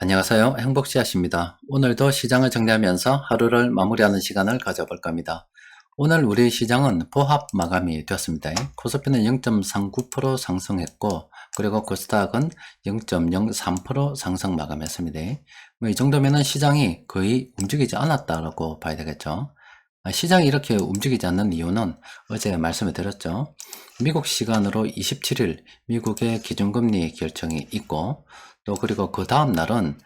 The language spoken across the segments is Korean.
안녕하세요. 행복씨앗입니다. 오늘도 시장을 정리하면서 하루를 마무리하는 시간을 가져볼까 합니다. 오늘 우리 시장은 보합 마감이 되었습니다. 코스피는 0.39% 상승했고, 그리고 코스닥은 0.03% 상승 마감했습니다. 이 정도면은 시장이 거의 움직이지 않았다라고 봐야 되겠죠. 시장이 이렇게 움직이지 않는 이유는 어제 말씀을 드렸죠. 미국 시간으로 27일 미국의 기준금리 결정이 있고, 또 그리고 그 다음 날은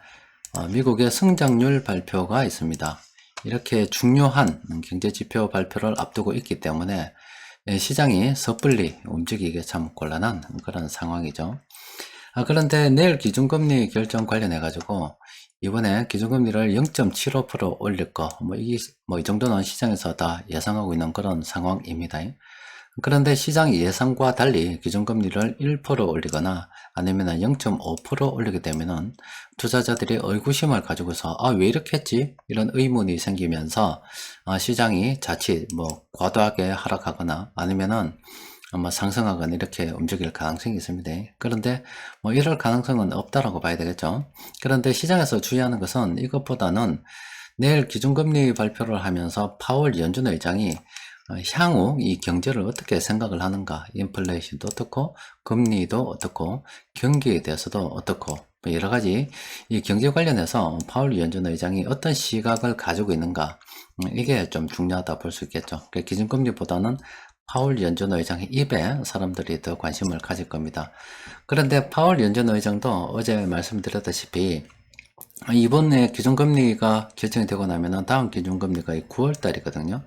미국의 성장률 발표가 있습니다. 이렇게 중요한 경제지표 발표를 앞두고 있기 때문에 시장이 섣불리 움직이기 참 곤란한 그런 상황이죠. 그런데 내일 기준금리 결정 관련해 가지고 이번에 기준금리를 0.75% 올릴 거, 이 정도는 시장에서 다 예상하고 있는 그런 상황입니다. 그런데 시장 예상과 달리 기준금리를 1% 올리거나 아니면 0.5% 올리게 되면은 투자자들이 의구심을 가지고서 왜 이렇게 했지? 이런 의문이 생기면서 시장이 자칫 과도하게 하락하거나 아니면은 상승하거나 이렇게 움직일 가능성이 있습니다. 그런데 이럴 가능성은 없다라고 봐야 되겠죠. 그런데 시장에서 주의하는 것은 이것보다는 내일 기준금리 발표를 하면서 파월 연준 의장이 향후 이 경제를 어떻게 생각을 하는가, 인플레이션도 어떻고 금리도 어떻고 경기에 대해서도 어떻고 여러 가지 이 경제 관련해서 파월 연준 의장이 어떤 시각을 가지고 있는가, 이게 좀 중요하다 볼 수 있겠죠. 기준금리보다는 파월 연준 의장의 입에 사람들이 더 관심을 가질 겁니다. 그런데 파월 연준 의장도 어제 말씀드렸다시피 이번에 기준금리가 결정이 되고 나면은 다음 기준금리가 9월 달이거든요.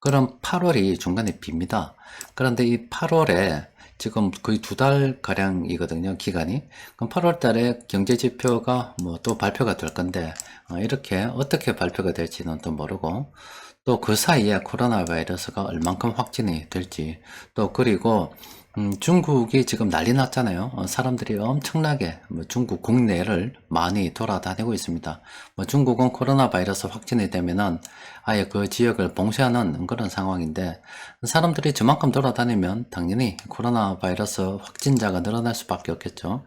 그럼 8월이 중간에 빕니다. 그런데 이 8월에 지금 거의 2달 가량이거든요, 기간이. 그럼 8월 달에 경제 지표가 또 발표가 될 건데, 이렇게 어떻게 발표가 될지는 또 모르고, 또 그 사이에 코로나 바이러스가 얼만큼 확진이 될지, 또 그리고 중국이 지금 난리 났잖아요. 사람들이 엄청나게 중국 국내를 많이 돌아다니고 있습니다. 중국은 코로나 바이러스 확진이 되면은 아예 그 지역을 봉쇄하는 그런 상황인데, 사람들이 저만큼 돌아다니면 당연히 코로나 바이러스 확진자가 늘어날 수밖에 없겠죠.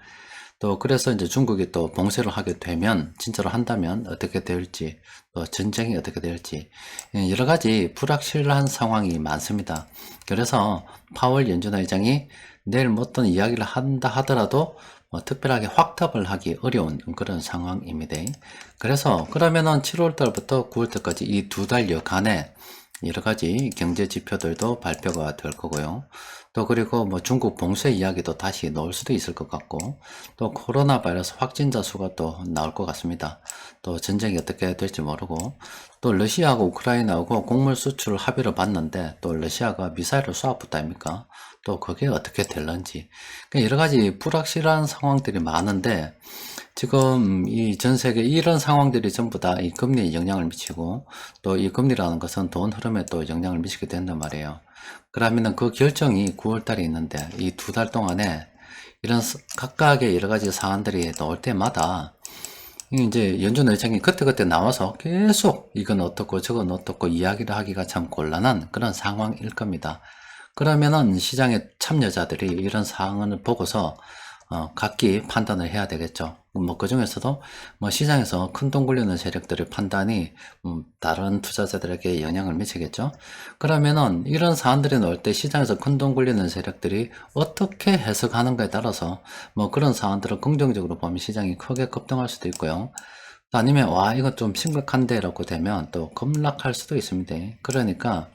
또 그래서 이제 중국이 또 봉쇄를 하게 되면, 진짜로 한다면 어떻게 될지, 또 전쟁이 어떻게 될지 여러 가지 불확실한 상황이 많습니다. 그래서 파월 연준 의장이 내일 어떤 이야기를 한다 하더라도 특별하게 확답을 하기 어려운 그런 상황입니다. 그래서 그러면은 7월 달부터 9월 달까지 이 2달여간에 여러 가지 경제 지표들도 발표가 될 거고요. 또 그리고 중국 봉쇄 이야기도 다시 나올 수도 있을 것 같고, 또 코로나 바이러스 확진자 수가 또 나올 것 같습니다. 또 전쟁이 어떻게 될지 모르고, 또 러시아하고 우크라이나하고 곡물 수출 합의를 봤는데 또 러시아가 미사일을 쏘아붙다 아닙니까? 또 그게 어떻게 될런지, 여러 가지 불확실한 상황들이 많은데, 지금 이 전 세계 이런 상황들이 전부 다 이 금리에 영향을 미치고, 또 이 금리라는 것은 돈 흐름에 또 영향을 미치게 된단 말이에요. 그러면은 그 결정이 9월 달에 있는데 이 2달 동안에 이런 각각의 여러 가지 사안들이 나올 때마다 이제 연준 의장이 그때그때 나와서 계속 이건 어떻고 저건 어떻고 이야기를 하기가 참 곤란한 그런 상황일 겁니다. 그러면은 시장의 참여자들이 이런 상황을 보고서 각기 판단을 해야 되겠죠. 그 중에서도 시장에서 큰 돈 굴리는 세력들의 판단이 다른 투자자들에게 영향을 미치겠죠. 그러면은 이런 사안들이 나올 때 시장에서 큰 돈 굴리는 세력들이 어떻게 해석하는가에 따라서 그런 사안들을 긍정적으로 보면 시장이 크게 급등할 수도 있고요. 또 아니면 이거 좀 심각한데 라고 되면 또 급락할 수도 있습니다. 그러니까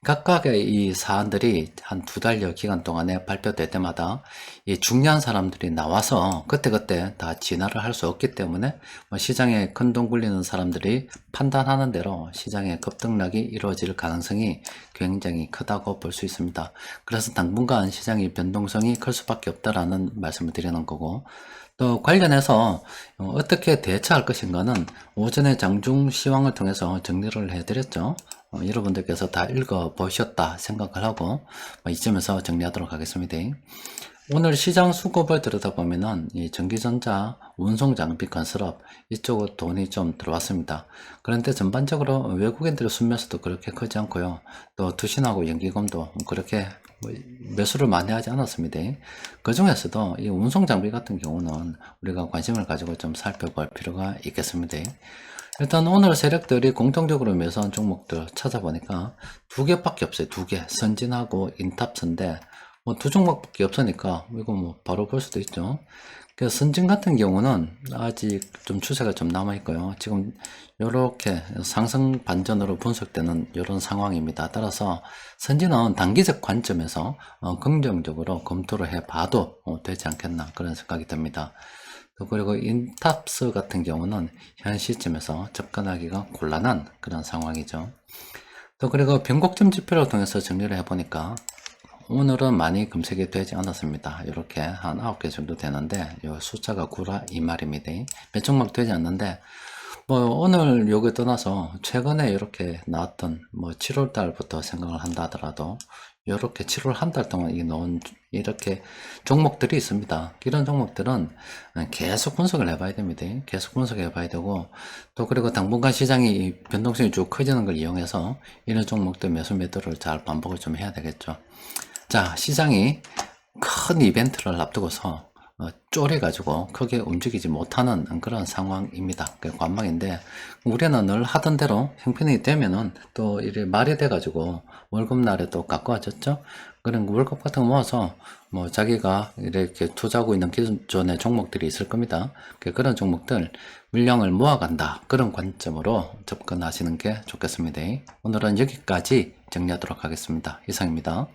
각각의 이 사안들이 한 2달여 기간 동안에 발표될 때마다 이 중요한 사람들이 나와서 그때그때 다 진화를 할 수 없기 때문에 시장에 큰 돈 굴리는 사람들이 판단하는 대로 시장의 급등락이 이루어질 가능성이 굉장히 크다고 볼 수 있습니다. 그래서 당분간 시장의 변동성이 클 수밖에 없다라는 말씀을 드리는 거고, 또 관련해서 어떻게 대처할 것인가는 오전에 장중 시황을 통해서 정리를 해드렸죠. 여러분들께서 다 읽어보셨다 생각을 하고 이쯤에서 정리하도록 하겠습니다. 오늘 시장 수급을 들여다보면은 이 전기전자, 운송장비, 건설업 이쪽으로 돈이 좀 들어왔습니다. 그런데 전반적으로 외국인들의 순매수도 그렇게 크지 않고요. 또 투신하고 연기금도 그렇게 뭐 매수를 많이 하지 않았습니다. 그 중에서도 이 운송장비 같은 경우는 우리가 관심을 가지고 좀 살펴볼 필요가 있겠습니다. 일단 오늘 세력들이 공통적으로 매수한 종목들 찾아보니까 두 개밖에 없어요. 두 개. 선진하고 인탑선인데 뭐 두 종목밖에 없으니까 이거 뭐 바로 볼 수도 있죠. 그 선진 같은 경우는 아직 좀 추세가 좀 남아 있고요. 지금 이렇게 상승 반전으로 분석되는 이런 상황입니다. 따라서 선진은 단기적 관점에서 긍정적으로 검토를 해봐도 되지 않겠나 그런 생각이 듭니다. 또 그리고 인탑스 같은 경우는 현 시점에서 접근하기가 곤란한 그런 상황이죠. 또 그리고 변곡점 지표를 통해서 정리를 해보니까 오늘은 많이 검색이 되지 않았습니다. 이렇게 한 9개 정도 되는데 이 숫자가 9라 이 말입니다. 몇 종목 되지 않는데 뭐 오늘 요게 떠나서 최근에 이렇게 나왔던 뭐 7월 달부터 생각을 한다 하더라도 이렇게 7월 한 달 동안 이 넣은 이렇게 종목들이 있습니다. 이런 종목들은 계속 분석을 해봐야 됩니다. 계속 분석해 봐야 되고 또 그리고 당분간 시장이 변동성이 쭉 커지는 걸 이용해서 이런 종목들 매수 매도를 잘 반복을 좀 해야 되겠죠. 자, 시장이 큰 이벤트를 앞두고서 쪼려가지고 크게 움직이지 못하는 그런 상황입니다. 그 관망인데 우리는 늘 하던 대로 형편이 되면은 또 이래 말이 돼가지고 월급날에 또 가까워졌죠. 그런 월급 같은 거 모아서 뭐 자기가 이렇게 투자하고 있는 기존의 종목들이 있을 겁니다. 그런 종목들 물량을 모아간다 그런 관점으로 접근하시는 게 좋겠습니다. 오늘은 여기까지 정리하도록 하겠습니다. 이상입니다.